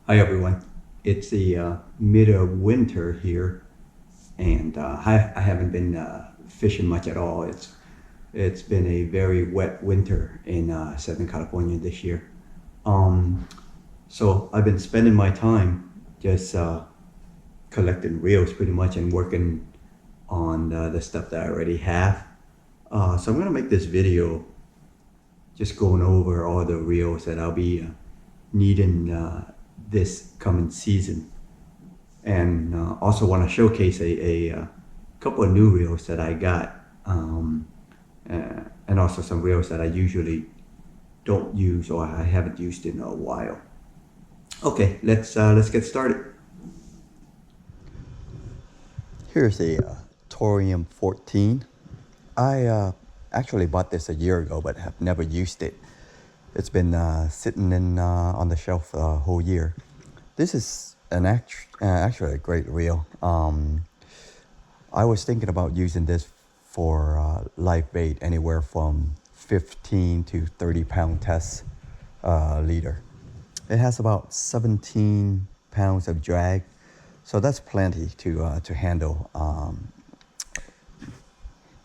Hi everyone. It's the mid of winter here, and I haven't been fishing much at all. It's been a very wet winter in Southern California this year. Um, so I've been spending my time just collecting reels pretty much and working on the stuff that I already have. So I'm gonna make this video just going over all the reels that I'll be needing this coming season. And also want to showcase a couple of new reels that I got, and also some reels that I usually don't use or I haven't used in a while. Okay, let's get started. Here's a Thorium 14. I actually bought this a year ago, but have never used it. It's been sitting in on the shelf the whole year. This is actually a great reel. I was thinking about using this for live bait, anywhere from 15 to 30 pound test leader. It has about 17 pounds of drag, so that's plenty to handle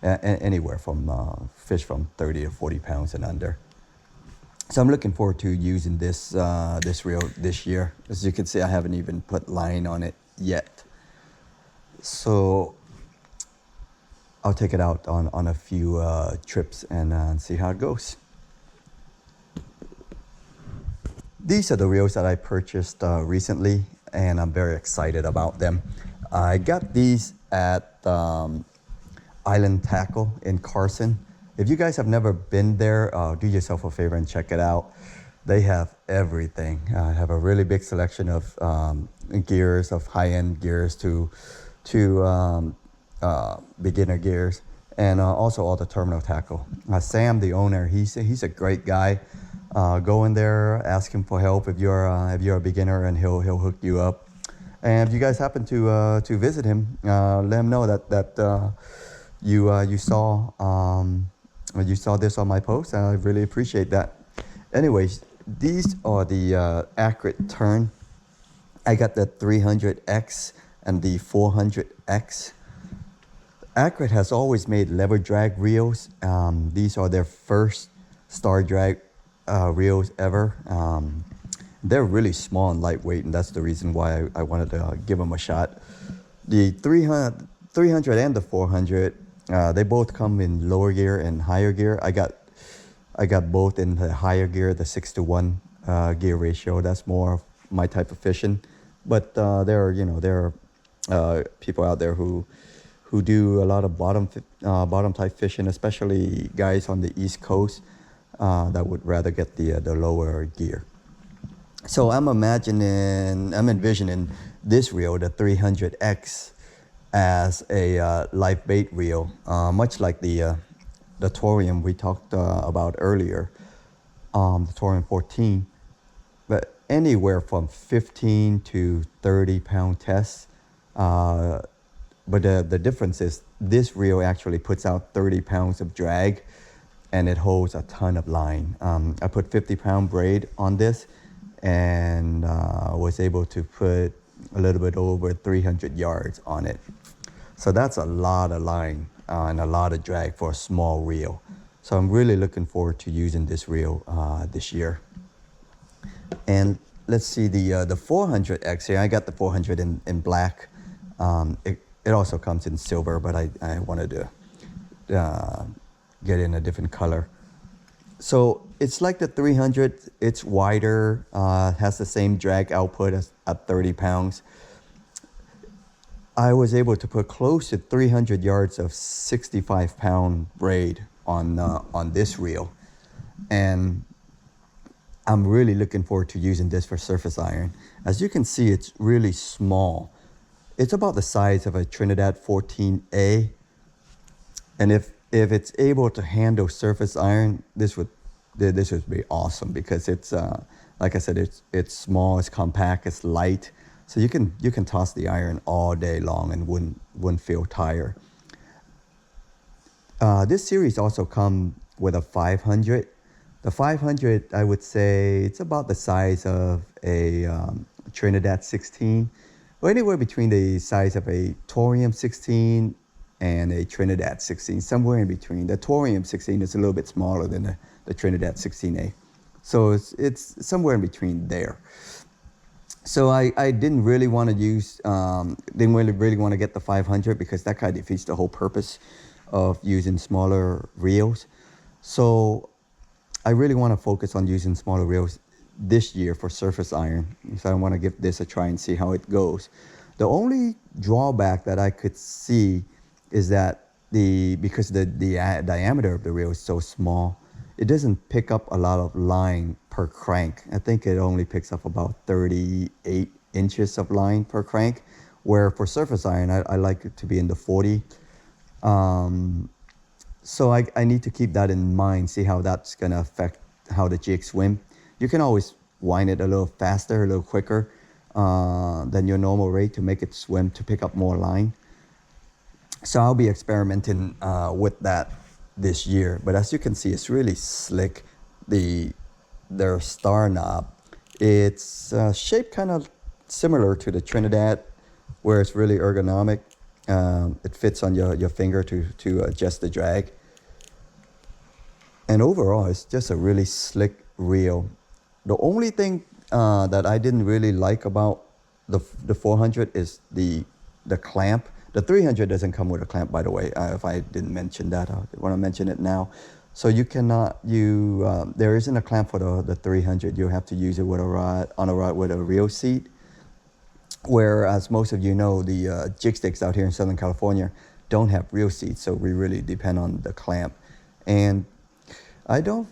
anywhere from fish from 30 to 40 pounds and under. So I'm looking forward to using this reel this year. As you can see, I haven't even put line on it yet. So I'll take it out on a few trips and see how it goes. These are the reels that I purchased recently, and I'm very excited about them. I got these at Island Tackle in Carson. If you guys have never been there, do yourself a favor and check it out. They have everything. Have a really big selection of gears, of high-end gears to beginner gears, and also all the terminal tackle. Sam, the owner, he's a great guy. Go in there, ask him for help if you're a beginner, and he'll hook you up. And if you guys happen to visit him, let him know that you saw this on my post, and I really appreciate that. Anyways, these are the accurate turn. I got the 300X and the 400X. Accurate has always made lever drag reels. These are their first star drag reels ever. They're really small and lightweight, and that's the reason why I wanted to give them a shot. The 300 and the 400, they both come in lower gear and higher gear. I got both in the higher gear, the 6-to-1 gear ratio. That's more of my type of fishing. But there are people out there who do a lot of bottom type fishing, especially guys on the East Coast that would rather get the lower gear. So I'm envisioning this reel, the 300X, as a live bait reel, much like the Thorium we talked about earlier, the Thorium 14, but anywhere from 15 to 30 pound tests. But the difference is this reel actually puts out 30 pounds of drag, and it holds a ton of line. I put 50-pound braid on this, and was able to put a little bit over 300 yards on it. So that's a lot of line and a lot of drag for a small reel. So I'm really looking forward to using this reel this year. And let's see the 400X here. I got the 400 in black. It also comes in silver, but I wanted to get in a different color. So it's like the 300. It's wider, has the same drag output as at 30 pounds. I was able to put close to 300 yards of 65-pound braid on this reel, and I'm really looking forward to using this for surface iron. As you can see, it's really small. It's about the size of a Trinidad 14A, and if it's able to handle surface iron, this would be awesome, because it's like I said, it's small, it's compact, it's light, so you can toss the iron all day long and wouldn't feel tired. This series also come with a 500. The 500, I would say, it's about the size of a Trinidad 16, or anywhere between the size of a Thorium 16 and a Trinidad 16, somewhere in between. The Thorium 16 is a little bit smaller than the Trinidad 16A. So it's somewhere in between there. So I didn't really want to use, didn't really want to get the 500 because that kind of defeats the whole purpose of using smaller reels. So I really want to focus on using smaller reels this year for surface iron. So I want to give this a try and see how it goes. The only drawback that I could see is that because the diameter of the reel is so small, it doesn't pick up a lot of line per crank. I think it only picks up about 38 inches of line per crank, where for surface iron, I like it to be in the 40. So I need to keep that in mind, see how that's going to affect how the jig swim. You can always wind it a little faster, a little quicker than your normal rate to make it swim to pick up more line. So I'll be experimenting with that this year. But as you can see, it's really slick. Their star knob, it's shaped kind of similar to the Trinidad, where it's really ergonomic. It fits on your finger to adjust the drag. And overall, it's just a really slick reel. The only thing that I didn't really like about the 400 is the clamp. The 300 doesn't come with a clamp, by the way. If I didn't mention that, I want to mention it now. So you cannot, there isn't a clamp for the 300. You have to use it with on a rod with a reel seat. Whereas most of you know, the jig sticks out here in Southern California don't have reel seats, so we really depend on the clamp. And I don't,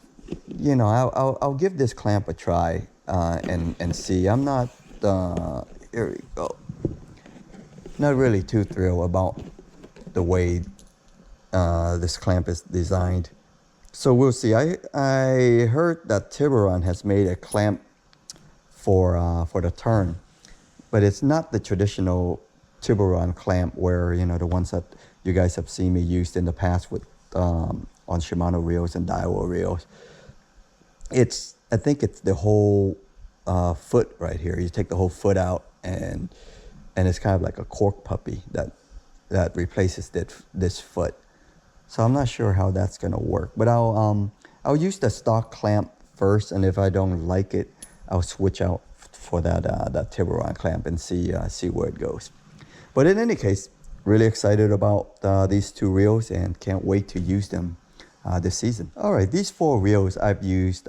I'll give this clamp a try and see. I'm not, here we go. Not really too thrilled about the way this clamp is designed. So we'll see. I heard that Tiburon has made a clamp for the turn, but it's not the traditional Tiburon clamp where, the ones that you guys have seen me used in the past with on Shimano reels and Daiwa reels. I think it's the whole foot right here. You take the whole foot out and it's kind of like a cork puppy that replaces this foot. So I'm not sure how that's gonna work, but I'll use the stock clamp first, and if I don't like it, I'll switch out for that Tiburon clamp and see where it goes. But in any case, really excited about these two reels and can't wait to use them this season. All right, these 4 reels I've used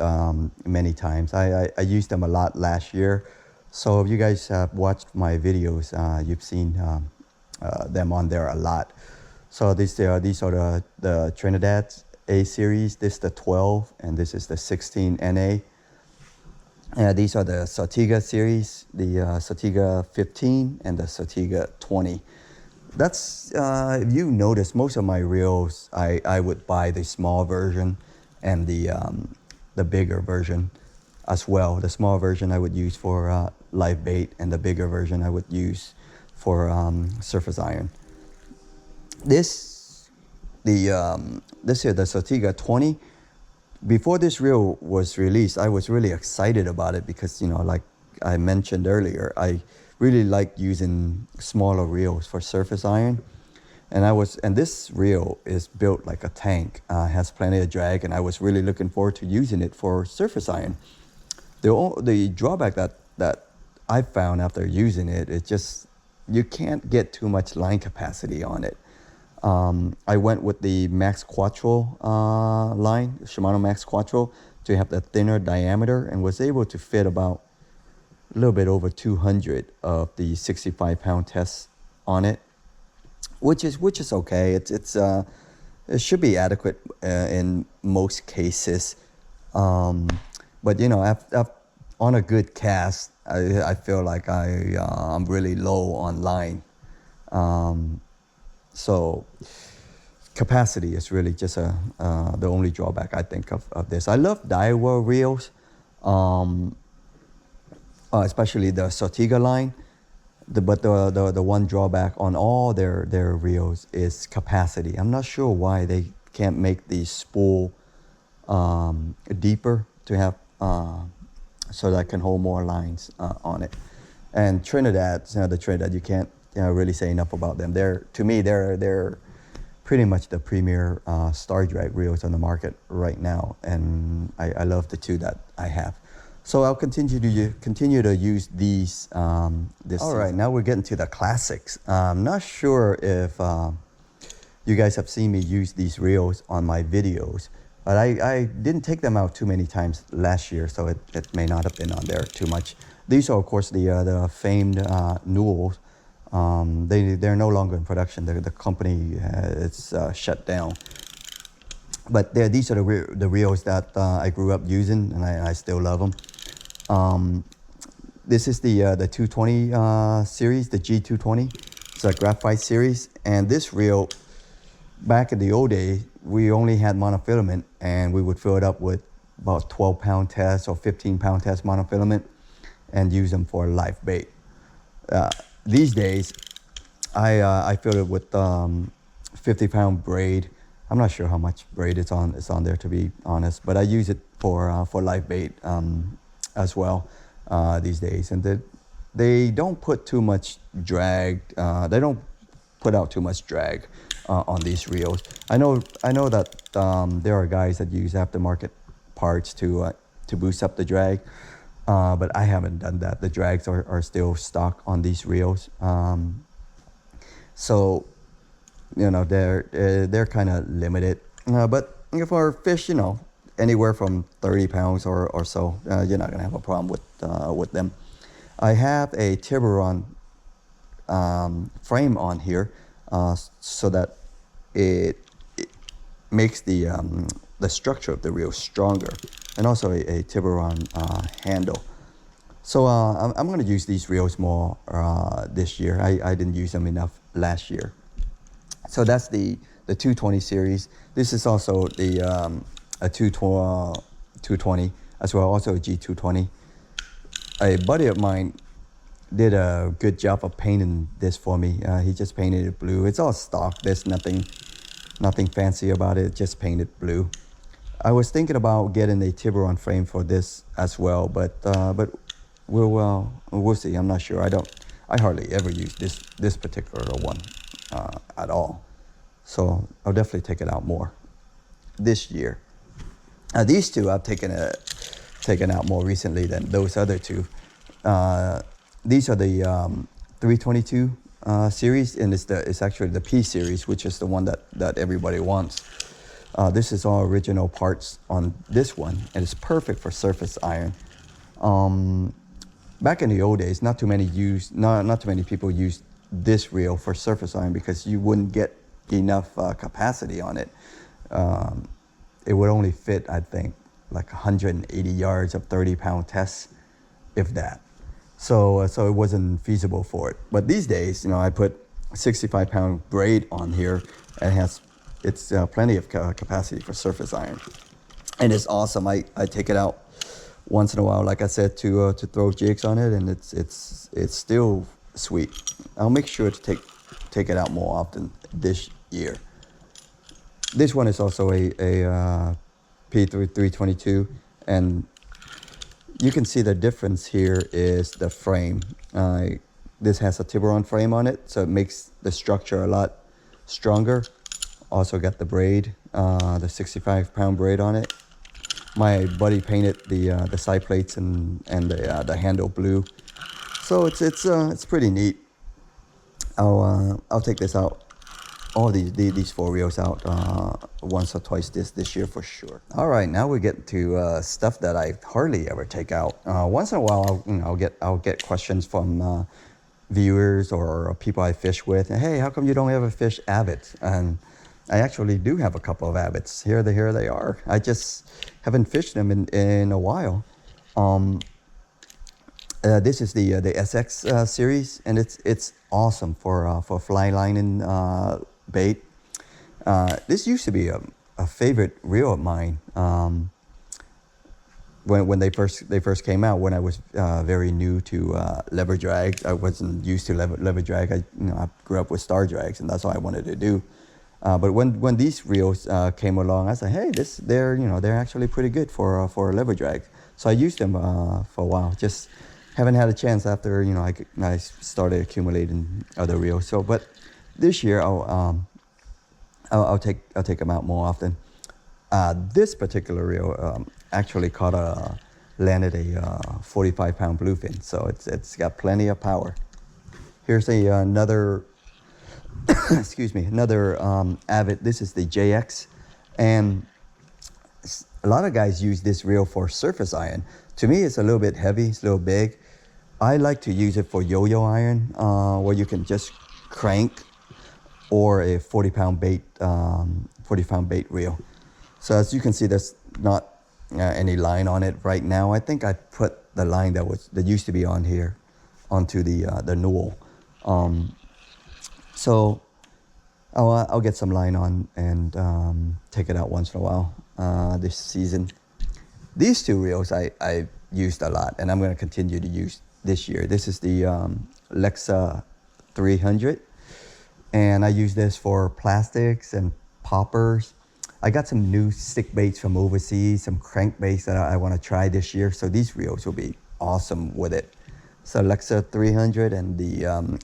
many times. I used them a lot last year. So if you guys have watched my videos, you've seen them on there a lot. So these are the Trinidad A series. This is the 12, and this is the 16 NA. These are the Sortiga series, the Sortiga 15 and the Sortiga 20. That's, if you notice, most of my reels, I would buy the small version and the bigger version as well. The small version I would use for live bait, and the bigger version I would use for surface iron. This here, the Sortiga 20. Before this reel was released, I was really excited about it because, like I mentioned earlier, I really like using smaller reels for surface iron. And this reel is built like a tank, has plenty of drag, and I was really looking forward to using it for surface iron. The drawback that I found after using it, it's just, you can't get too much line capacity on it. I went with the Max Quattro line, Shimano Max Quattro, to have the thinner diameter, and was able to fit about a little bit over 200 of the 65-pound tests on it, which is okay. It should be adequate in most cases. But on a good cast, I feel like I'm really low on line. So capacity is really just the only drawback I think of this. I love Daiwa reels, especially the Sortiga line. But the one drawback on all their reels is capacity. I'm not sure why they can't make the spool deeper to have so that I can hold more lines on it. And Trinidad, the Trinidad, you can't really say enough about them. To me, they're pretty much the premier star drag reels on the market right now, and I love the two that I have. So I'll continue to use these this season. All right, now we're getting to the classics. I'm not sure if you guys have seen me use these reels on my videos, but I didn't take them out too many times last year, so it may not have been on there too much. These are, of course, the famed Newells. They're no longer in production. The company it's shut down. But these are the reels that I grew up using, and I still love them. This is the 220 series, the G220. It's a graphite series, and this reel, back in the old days, we only had monofilament, and we would fill it up with about 12-pound test or 15-pound test monofilament and use them for live bait. These days, I fill it with 50-pound braid. I'm not sure how much braid it's on there, to be honest, but I use it for live bait as well these days. And they don't put too much drag. They don't put out too much drag on these reels. I know that there are guys that use aftermarket parts to boost up the drag. But I haven't done that. The drags are still stock on these reels. So, they're kind of limited. But for fish, anywhere from 30 pounds or so, you're not going to have a problem with them. I have a Tiburon frame on here so that it makes the structure of the reel stronger, and also a Tiburon handle. So I'm going to use these reels more this year. I didn't use them enough last year. So that's the 220 series. This is also the a 220 as well, also a G220. A buddy of mine did a good job of painting this for me. He just painted it blue. It's all stock. There's nothing fancy about it. Just painted blue. I was thinking about getting a Tiburon frame for this as well, but we'll see. I'm not sure. I hardly ever use this particular one at all. So I'll definitely take it out more this year. These two I've taken out more recently than those other two. These are the 322 series, and it's actually the P series, which is the one that everybody wants. This is all original parts on this one, and it's perfect for surface iron. Back in the old days, not too many people used this reel for surface iron because you wouldn't get enough capacity on it. It would only fit, I think, like 180 yards of 30-pound tests, if that. So it wasn't feasible for it. But these days, I put 65-pound braid on here, and it's plenty of capacity for surface iron, and it's awesome. I take it out once in a while, like I said, to throw jigs on it, and it's still sweet. I'll make sure to take it out more often this year. This one is also a P322, and you can see the difference here is the frame. This has a Tiburon frame on it, so it makes the structure a lot stronger. Also got the braid, the 65-pound braid on it. My buddy painted the side plates and the handle blue, so it's pretty neat. I'll take this out, all these four reels out once or twice this year for sure. All right, now we get to stuff that I hardly ever take out. Once in a while, I'll get questions from viewers or people I fish with. Hey, how come you don't ever fish Avet? And I actually do have a couple of Avets. Here they are. I just haven't fished them in a while. This is the SX series, and it's awesome for fly lining bait. This used to be a favorite reel of mine when they first came out. When I was very new to lever drag, I wasn't used to lever drag. I grew up with star drags, and that's all I wanted to do. But when these reels came along, I said, hey, they're actually pretty good for a lever drag. So I used them for a while, just haven't had a chance after, you know, I started accumulating other reels. So, but this year I'll take them out more often. This particular reel actually landed a 45-pound bluefin, so it's got plenty of power. Here's another excuse me, another Avet. This is the JX, and a lot of guys use this reel for surface iron. To me, it's a little bit heavy, it's a little big. I like to use it for yo-yo iron, where you can just crank, or a 40-pound bait, 40-pound bait reel. So as you can see, there's not any line on it right now. I think I put the line that used to be on here onto the newel. So I'll get some line on and take it out once in a while this season. These two reels I used a lot, and I'm going to continue to use this year. This is the Lexa 300, and I use this for plastics and poppers. I got some new stick baits from overseas, some crankbaits that I want to try this year. So these reels will be awesome with it. So Lexa 300 and the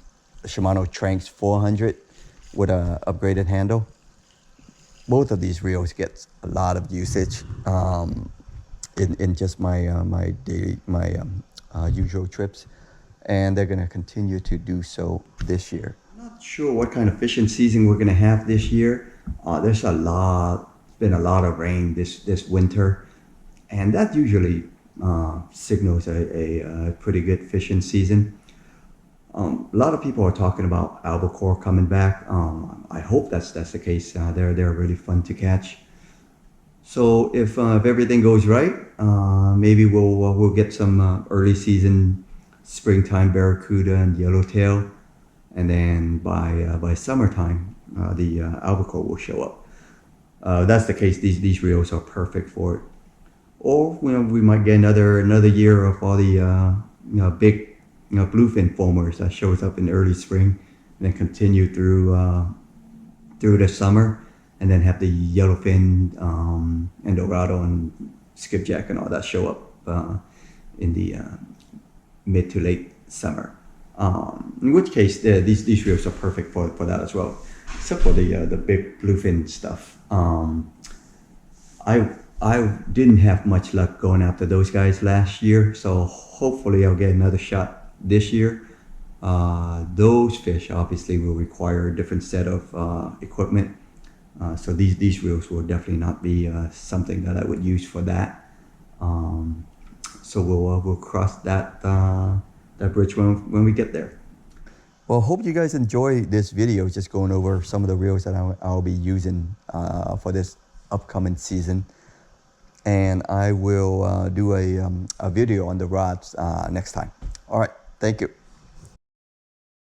Shimano Tranx 400 with a upgraded handle. Both of these reels get a lot of usage in just my daily usual trips, and they're going to continue to do so this year. I'm not sure what kind of fishing season we're going to have this year. There's been a lot of rain this winter, and that usually signals a pretty good fishing season. A lot of people are talking about albacore coming back. I hope that's the case. They're really fun to catch. So if everything goes right, maybe we'll get some early season springtime barracuda and yellowtail, and then by summertime the albacore will show up. If that's the case, these reels are perfect for it. Or we might get another year of all the big bluefin foamers that shows up in early spring, and then continue through the summer, and then have the yellowfin and dorado and skipjack and all that show up in the mid to late summer. In which case these reels are perfect for that as well, except for the big bluefin stuff. I didn't have much luck going after those guys last year, so hopefully I'll get another shot this year. Those fish obviously will require a different set of equipment, so these reels will definitely not be something that I would use for that. So we'll cross that bridge when we get there. Well, hope you guys enjoy this video, just going over some of the reels that I'll be using for this upcoming season. And I will do a video on the rods next time. All right, thank you.